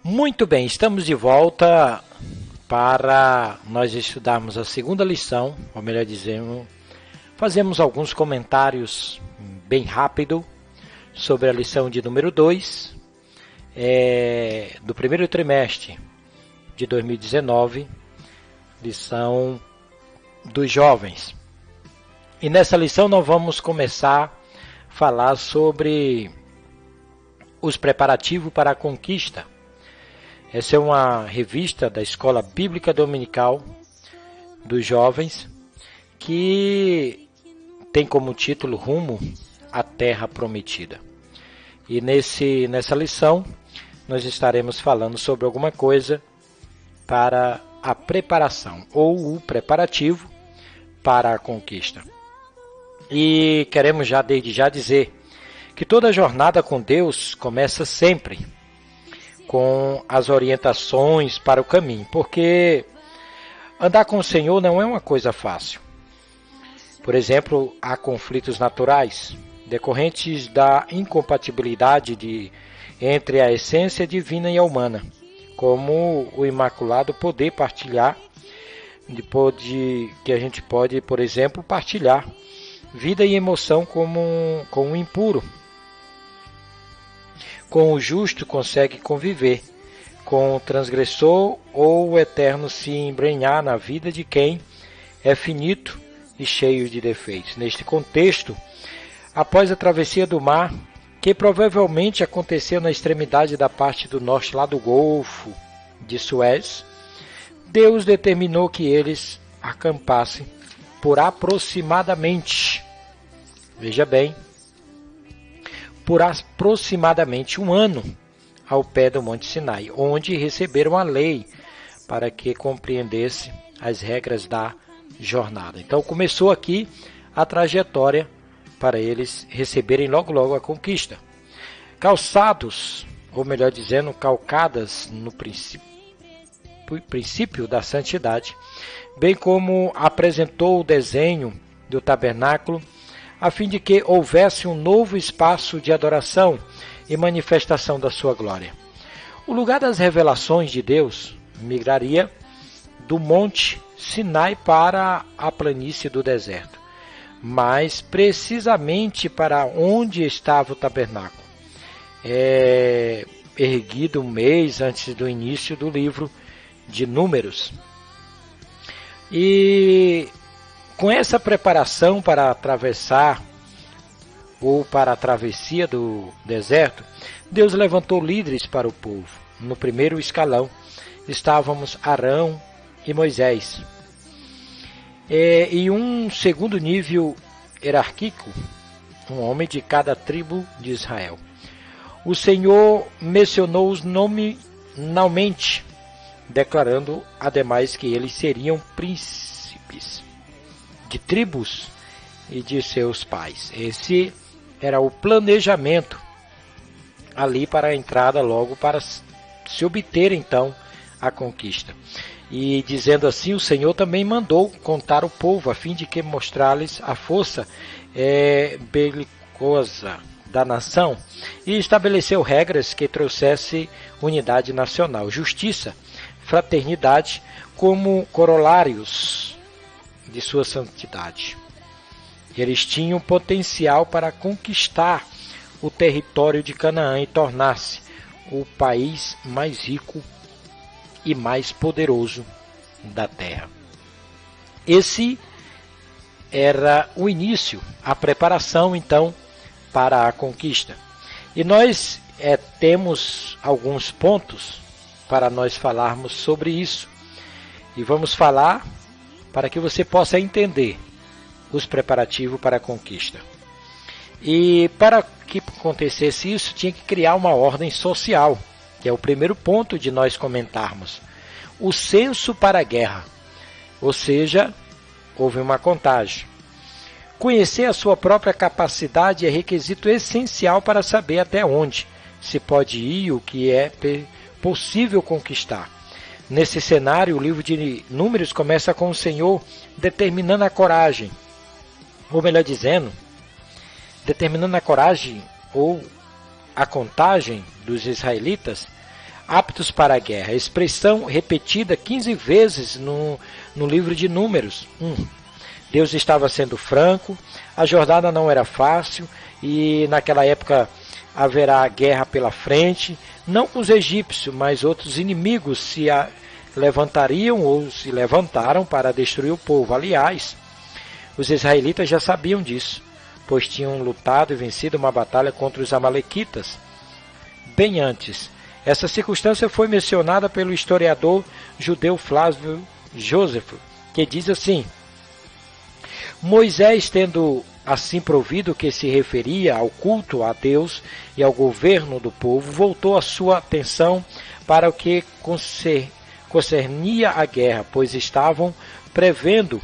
Muito bem, estamos de volta para nós estudarmos a segunda lição, ou melhor dizendo, fazemos alguns comentários bem rápido sobre a lição de número 2 do primeiro trimestre de 2019, lição dos jovens. E nessa lição nós vamos começar a falar sobre os preparativos para a conquista. Essa é uma revista da Escola Bíblica Dominical dos Jovens que tem como título Rumo à Terra Prometida. E nessa lição nós estaremos falando sobre alguma coisa para a preparação ou o preparativo para a conquista. E queremos desde já dizer que toda jornada com Deus começa sempre com as orientações para o caminho, porque andar com o Senhor não é uma coisa fácil. Por exemplo, há conflitos naturais decorrentes da incompatibilidade entre a essência divina e a humana, como o imaculado poder partilhar, que a gente pode, por exemplo, partilhar vida e emoção com o impuro. Com o justo consegue conviver, com o transgressor ou o eterno se embrenhar na vida de quem é finito e cheio de defeitos. Neste contexto, após a travessia do mar, que provavelmente aconteceu na extremidade da parte do norte lá do Golfo de Suez, Deus determinou que eles acampassem por aproximadamente, veja bem, por aproximadamente um ano ao pé do Monte Sinai, onde receberam a lei para que compreendesse as regras da jornada. Então começou aqui a trajetória para eles receberem logo a conquista. Calçados, ou melhor dizendo, calcadas no princípio da santidade, bem como apresentou o desenho do tabernáculo, a fim de que houvesse um novo espaço de adoração e manifestação da sua glória. O lugar das revelações de Deus migraria do Monte Sinai para a planície do deserto, mas precisamente para onde estava o tabernáculo, erguido um mês antes do início do livro de Números. E com essa preparação para atravessar ou para a travessia do deserto, Deus levantou líderes para o povo. No primeiro escalão estávamos Arão e Moisés. E um segundo nível hierárquico, um homem de cada tribo de Israel. O Senhor mencionou-os nominalmente, declarando ademais que eles seriam príncipes de tribos e de seus pais. Esse era o planejamento ali para a entrada, logo para se obter então a conquista. E dizendo assim, o Senhor também mandou contar o povo, a fim de que mostrar-lhes a força belicosa da nação, e estabeleceu regras que trouxessem unidade nacional, justiça, fraternidade como corolários de sua santidade. Eles tinham potencial para conquistar o território de Canaã e tornar-se o país mais rico e mais poderoso da terra. Esse era o início, a preparação então para a conquista. E nós temos alguns pontos para nós falarmos sobre isso. E vamos falar para que você possa entender os preparativos para a conquista. E para que acontecesse isso, tinha que criar uma ordem social, que é o primeiro ponto de nós comentarmos. O censo para a guerra, ou seja, houve uma contagem. Conhecer a sua própria capacidade é requisito essencial para saber até onde se pode ir e o que é possível conquistar. Nesse cenário, o livro de Números começa com o Senhor determinando a coragem, ou melhor dizendo, determinando a coragem ou a contagem dos israelitas aptos para a guerra. Expressão repetida 15 vezes no livro de Números 1. Deus estava sendo franco, a jornada não era fácil e naquela época haverá guerra pela frente, não com os egípcios, mas outros inimigos se levantariam ou se levantaram para destruir o povo. Aliás, os israelitas já sabiam disso, pois tinham lutado e vencido uma batalha contra os amalequitas bem antes. Essa circunstância foi mencionada pelo historiador judeu Flávio Jósefo, que diz assim: Moisés, tendo assim provido que se referia ao culto a Deus e ao governo do povo, voltou a sua atenção para o que concernia a guerra, pois estavam prevendo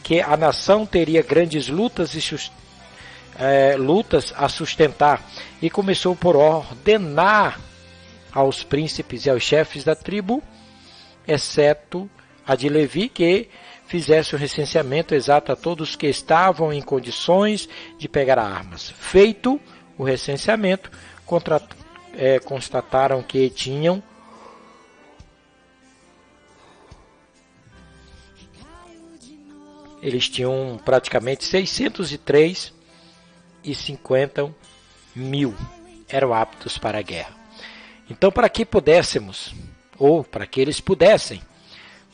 que a nação teria grandes lutas a sustentar, e começou por ordenar aos príncipes e aos chefes da tribo, exceto a de Levi, que fizesse o recenseamento exato a todos que estavam em condições de pegar armas. Feito o recenseamento, constataram que eles tinham praticamente 603,50 mil eram aptos para a guerra. Então, para que pudéssemos, ou para que eles pudessem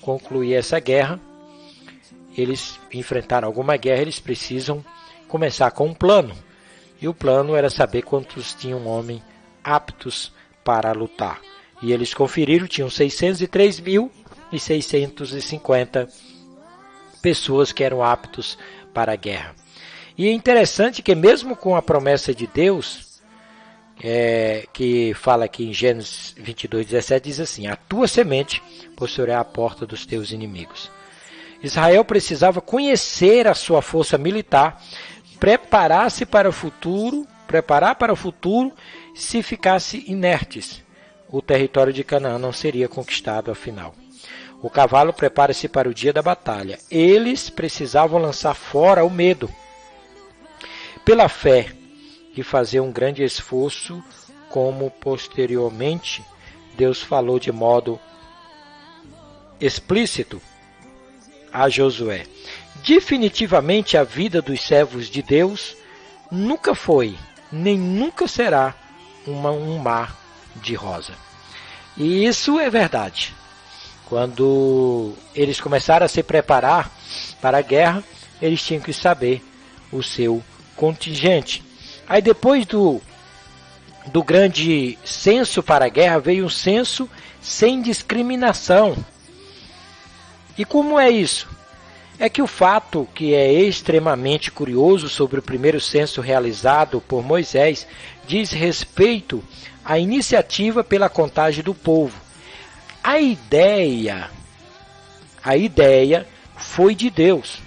concluir essa guerra, eles enfrentaram alguma guerra, eles precisam começar com um plano. E o plano era saber quantos tinham homens aptos para lutar. E eles conferiram, tinham 603.650 pessoas que eram aptos para a guerra. E é interessante que mesmo com a promessa de Deus, que fala aqui em Gênesis 22:17, diz assim: a tua semente possuirá a porta dos teus inimigos. Israel precisava conhecer a sua força militar, preparar para o futuro, se ficasse inertes. O território de Canaã não seria conquistado afinal. O cavalo prepara-se para o dia da batalha. Eles precisavam lançar fora o medo. Pela fé, e fazer um grande esforço, como posteriormente Deus falou de modo explícito a Josué. Definitivamente a vida dos servos de Deus nunca foi, nem nunca será um mar de rosa. E isso é verdade. Quando eles começaram a se preparar para a guerra, eles tinham que saber o seu contingente. Aí depois do grande censo para a guerra, veio um censo sem discriminação. E como é isso? É que o fato que é extremamente curioso sobre o primeiro censo realizado por Moisés diz respeito à iniciativa pela contagem do povo. A ideia foi de Deus,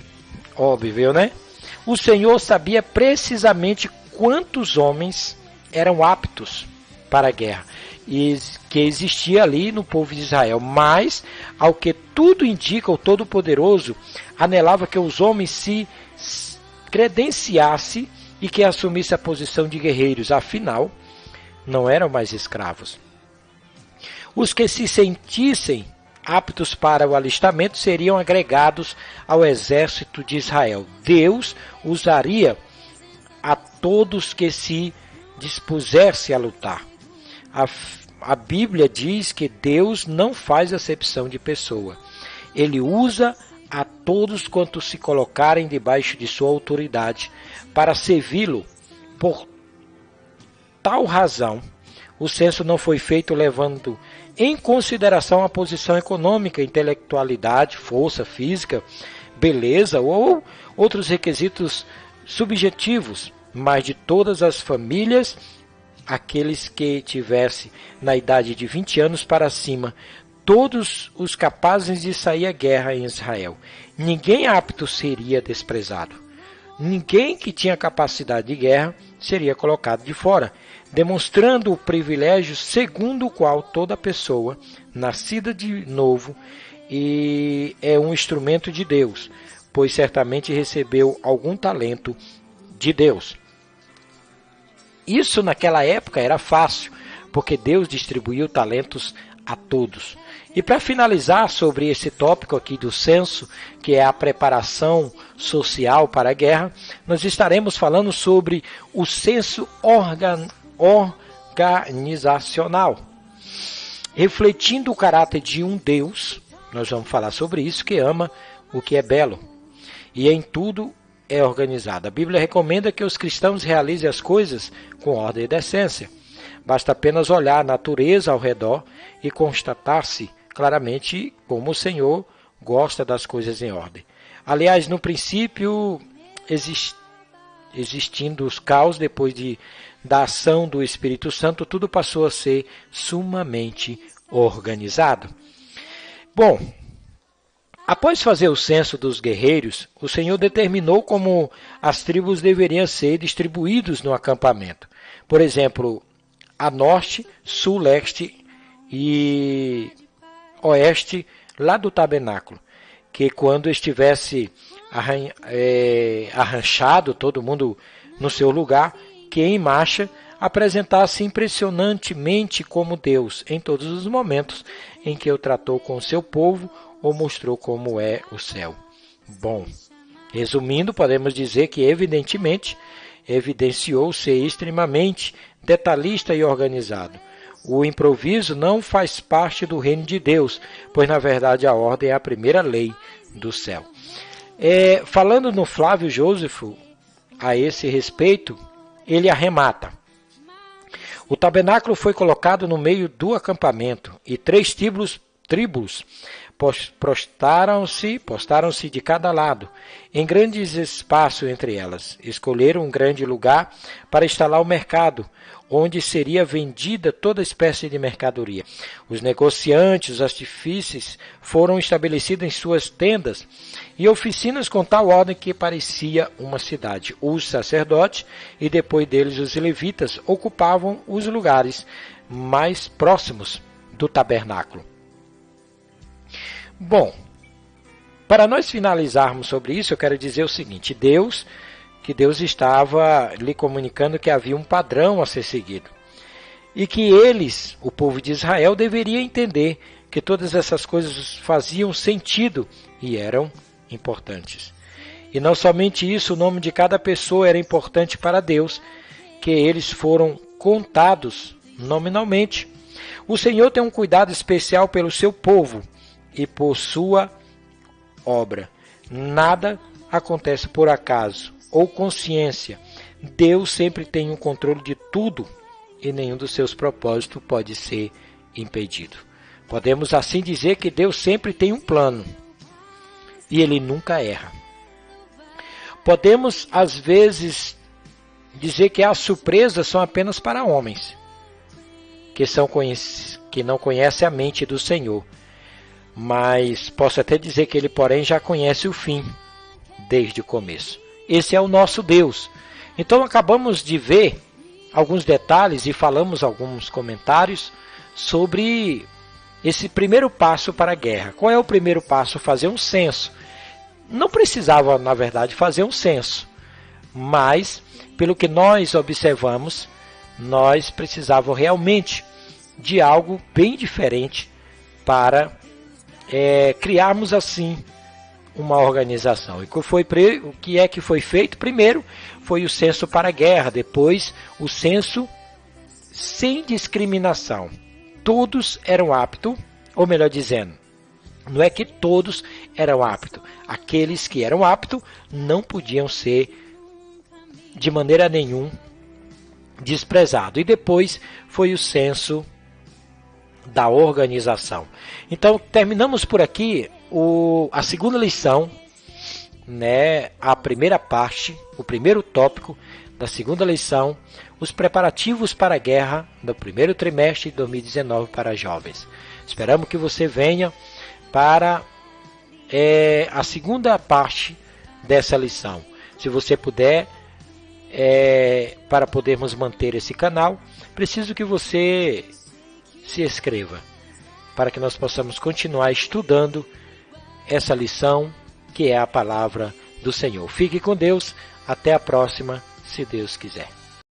óbvio, né? O Senhor sabia precisamente quantos homens eram aptos para a guerra e que existia ali no povo de Israel, mas, ao que tudo indica, o Todo-Poderoso anelava que os homens se credenciassem e que assumisse a posição de guerreiros, afinal, não eram mais escravos. Os que se sentissem aptos para o alistamento seriam agregados ao exército de Israel. Deus usaria a todos que se dispusessem a lutar. A Bíblia diz que Deus não faz acepção de pessoa. Ele usa a todos quantos se colocarem debaixo de sua autoridade para servi-lo. Por tal razão, o censo não foi feito levando em consideração a posição econômica, intelectualidade, força física, beleza ou outros requisitos subjetivos, mas de todas as famílias, aqueles que tivessem na idade de 20 anos para cima, todos os capazes de sair à guerra em Israel. Ninguém apto seria desprezado. Ninguém que tinha capacidade de guerra seria colocado de fora, demonstrando o privilégio segundo o qual toda pessoa nascida de novo e é um instrumento de Deus, pois certamente recebeu algum talento de Deus. Isso naquela época era fácil, porque Deus distribuiu talentos a todos. E para finalizar sobre esse tópico aqui do censo, que é a preparação social para a guerra, nós estaremos falando sobre o censo organizacional. Refletindo o caráter de um Deus, nós vamos falar sobre isso, que ama o que é belo e em tudo é organizado. A Bíblia recomenda que os cristãos realizem as coisas com ordem e decência. Basta apenas olhar a natureza ao redor e constatar-se claramente como o Senhor gosta das coisas em ordem. Aliás, no princípio, existindo os caos, depois da ação do Espírito Santo, tudo passou a ser sumamente organizado. Bom, após fazer o censo dos guerreiros, o Senhor determinou como as tribos deveriam ser distribuídos no acampamento. Por exemplo, a norte, sul, leste e oeste lá do tabernáculo, que quando estivesse arranchado, todo mundo no seu lugar, que em marcha apresentasse impressionantemente como Deus em todos os momentos em que o tratou com o seu povo ou mostrou como é o céu. Bom, resumindo, podemos dizer que evidenciou ser extremamente detalhista e organizado. O improviso não faz parte do reino de Deus, pois na verdade a ordem é a primeira lei do céu. Falando no Flávio Jósefo, a esse respeito, ele arremata. O tabernáculo foi colocado no meio do acampamento e 3 tribos postaram-se de cada lado, em grandes espaços entre elas. Escolheram um grande lugar para instalar o mercado, onde seria vendida toda espécie de mercadoria. Os negociantes, os artífices foram estabelecidos em suas tendas e oficinas com tal ordem que parecia uma cidade. Os sacerdotes e depois deles os levitas ocupavam os lugares mais próximos do tabernáculo. Bom, para nós finalizarmos sobre isso, eu quero dizer o seguinte: Deus estava lhe comunicando que havia um padrão a ser seguido. E que eles, o povo de Israel, deveria entender que todas essas coisas faziam sentido e eram importantes. E não somente isso, o nome de cada pessoa era importante para Deus, que eles foram contados nominalmente. O Senhor tem um cuidado especial pelo seu povo e por sua obra. Nada acontece por acaso ou consciência. Deus sempre tem o controle de tudo e nenhum dos seus propósitos pode ser impedido. Podemos assim dizer que Deus sempre tem um plano e Ele nunca erra. Podemos, às vezes, dizer que as surpresas são apenas para homens, que não conhecem a mente do Senhor. Mas posso até dizer que Ele, porém, já conhece o fim desde o começo. Esse é o nosso Deus. Então acabamos de ver alguns detalhes e falamos alguns comentários sobre esse primeiro passo para a guerra. Qual é o primeiro passo? Fazer um censo. Não precisava, na verdade, fazer um censo, mas, pelo que nós observamos, nós precisávamos realmente de algo bem diferente para criarmos assim uma organização. E o que é que foi feito? Primeiro foi o censo para a guerra, depois o censo sem discriminação. Todos eram aptos, ou melhor dizendo, não é que todos eram aptos. Aqueles que eram aptos não podiam ser de maneira nenhuma desprezados. E depois foi o censo da organização. Então terminamos por aqui a segunda lição, a primeira parte, o primeiro tópico da segunda lição, os preparativos para a guerra do primeiro trimestre de 2019 para jovens. Esperamos que você venha para a segunda parte dessa lição. Se você puder, para podermos manter esse canal, preciso que você se inscreva, para que nós possamos continuar estudando essa lição, que é a palavra do Senhor. Fique com Deus, até a próxima, se Deus quiser.